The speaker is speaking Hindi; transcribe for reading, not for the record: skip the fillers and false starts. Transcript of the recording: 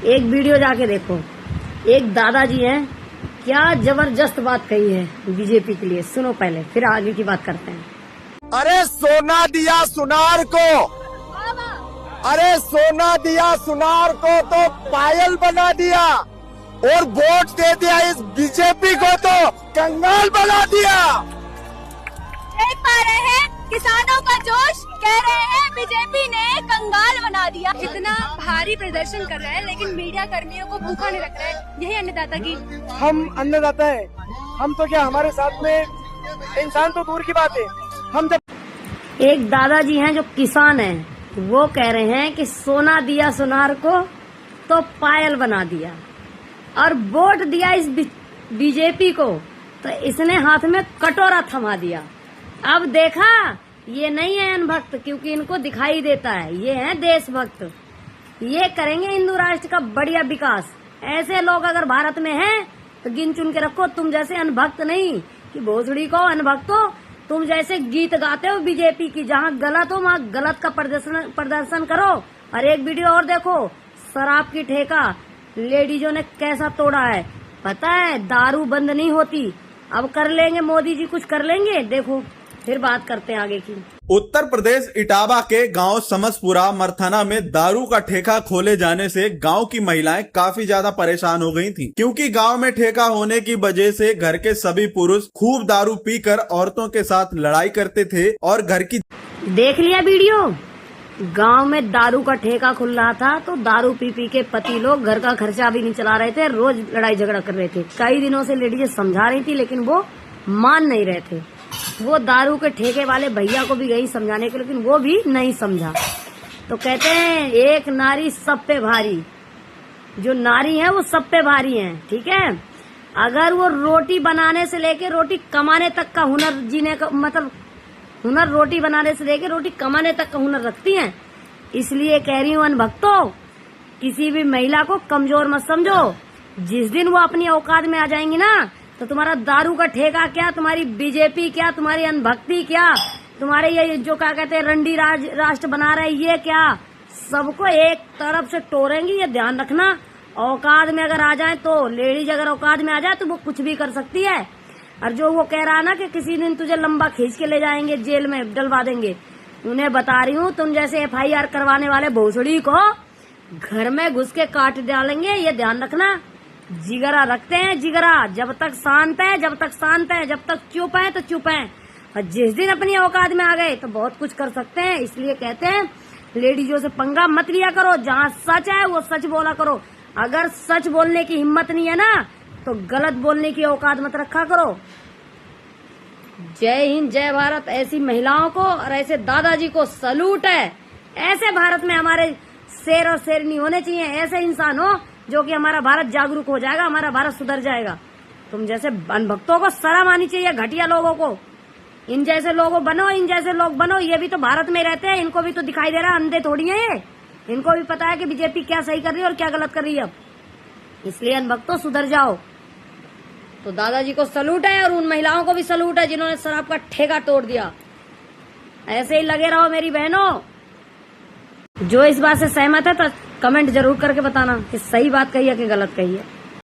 एक वीडियो जाके देखो, एक दादाजी हैं, क्या जबरदस्त बात कही है बीजेपी के लिए। सुनो पहले, फिर आगे की बात करते हैं। अरे सोना दिया सुनार को, अरे सोना दिया सुनार को तो पायल बना दिया, और वोट दे दिया इस बीजेपी को तो कंगाल बना दिया। देख पा रहे हैं किसानों का जोश, कह रहे हैं बीजेपी ने कंगाल बना दिया। इतना भारी प्रदर्शन कर रहा है लेकिन मीडिया कर्मियों को भूखा नहीं रख रहा है। यही अन्नदाता की, हम अन्नदाता है, हम तो क्या, हमारे साथ में इंसान तो दूर की बात है। हम जब एक दादाजी हैं जो किसान हैं, वो कह रहे हैं कि सोना दिया सुनार को तो पायल बना दिया, और वोट दिया इस बीजेपी को तो इसने हाथ में कटोरा थमा दिया। अब देखा, ये नहीं है अनभक्त, क्योंकि इनको दिखाई देता है, ये है देशभक्त। ये करेंगे हिंदू राष्ट्र का बढ़िया विकास। ऐसे लोग अगर भारत में हैं तो गिन चुन के रखो। तुम जैसे अनभक्त नहीं कि भोसड़ी को अनभक्त हो, तुम जैसे गीत गाते हो बीजेपी की, जहाँ गलत हो वहाँ गलत का प्रदर्शन करो। और एक वीडियो और देखो, शराब की ठेका लेडीजों ने कैसा तोड़ा है। पता है दारू बंद नहीं होती, अब कर लेंगे मोदी जी, कुछ कर लेंगे। देखो फिर बात करते हैं आगे की। उत्तर प्रदेश इटावा के गांव समसपुरा मरथना में दारू का ठेका खोले जाने से गांव की महिलाएं काफी ज्यादा परेशान हो गई थीं, क्योंकि गांव में ठेका होने की वजह से घर के सभी पुरुष खूब दारू पीकर औरतों के साथ लड़ाई करते थे और घर की। देख लिया वीडियो, गांव में दारू का ठेका खुल रहा था तो दारू पी पी के पति लोग घर का खर्चा भी नहीं चला रहे थे, रोज लड़ाई झगड़ा कर रहे थे। कई दिनों से लेडीज समझा रही थी लेकिन वो मान नहीं रहे थे। वो दारू के ठेके वाले भैया को भी गई समझाने के, लेकिन वो भी नहीं समझा। तो कहते हैं एक नारी सब पे भारी, जो नारी है वो सब पे भारी है। ठीक है, अगर वो रोटी बनाने से लेके रोटी कमाने तक का हुनर, जीने का मतलब हुनर, रोटी बनाने से लेके रोटी कमाने तक का हुनर रखती हैं, इसलिए कह रही हूँ अनभक्तों, किसी भी महिला को कमजोर मत समझो। जिस दिन वो अपनी औकात में आ जाएंगी ना, तो तुम्हारा दारू का ठेका क्या, तुम्हारी बीजेपी क्या, तुम्हारी अनभक्ति क्या, तुम्हारे ये जो क्या कहते हैं रंडी राष्ट्र बना रहे ये क्या, सबको एक तरफ से टोरेंगी। ये ध्यान रखना, औकात में अगर आ जाए तो, लेडीज अगर औकात में आ जाए तो वो कुछ भी कर सकती है। और जो वो कह रहा है ना कि किसी दिन तुझे लंबा खींच के ले जाएंगे, जेल में डलवा देंगे, उन्हें बता रही हूँ, तुम जैसे FIR करवाने वाले भोसड़ी को घर में घुस के काट डालेंगे। ये ध्यान रखना, जिगरा रखते हैं, जिगरा जब तक शांत है, जब तक शांत है, जब तक चुप है तो चुप है, और जिस दिन अपनी औकात में आ गए तो बहुत कुछ कर सकते हैं। इसलिए कहते हैं लेडीजों से पंगा मत लिया करो, जहाँ सच है वो सच बोला करो। अगर सच बोलने की हिम्मत नहीं है ना, तो गलत बोलने की औकात मत रखा करो। जय हिंद, जय भारत। ऐसी महिलाओं को और ऐसे दादाजी को सलूट है। ऐसे भारत में हमारे शेर और शेरनी होने चाहिए, ऐसे इंसान हो जो कि हमारा भारत जागरूक हो जाएगा, हमारा भारत सुधर जाएगा। तुम जैसे अनभक्तों को शर्म आनी चाहिए, घटिया लोगों को। इन जैसे लोगों बनो, इन जैसे लोग बनो। ये भी तो भारत में रहते हैं, इनको भी तो दिखाई दे रहा है, अंधे थोड़ी है ये। इनको भी पता है कि बीजेपी क्या सही कर रही है और क्या गलत कर रही है। अब इसलिए अनभक्तों सुधर जाओ। तो दादाजी को सलूट है और उन महिलाओं को भी सलूट है जिन्होंने शराब का ठेका तोड़ दिया। ऐसे ही लगे रहो मेरी बहनों। जो इस बात से सहमत है तो कमेंट जरूर करके बताना कि सही बात कही है कि गलत कही है।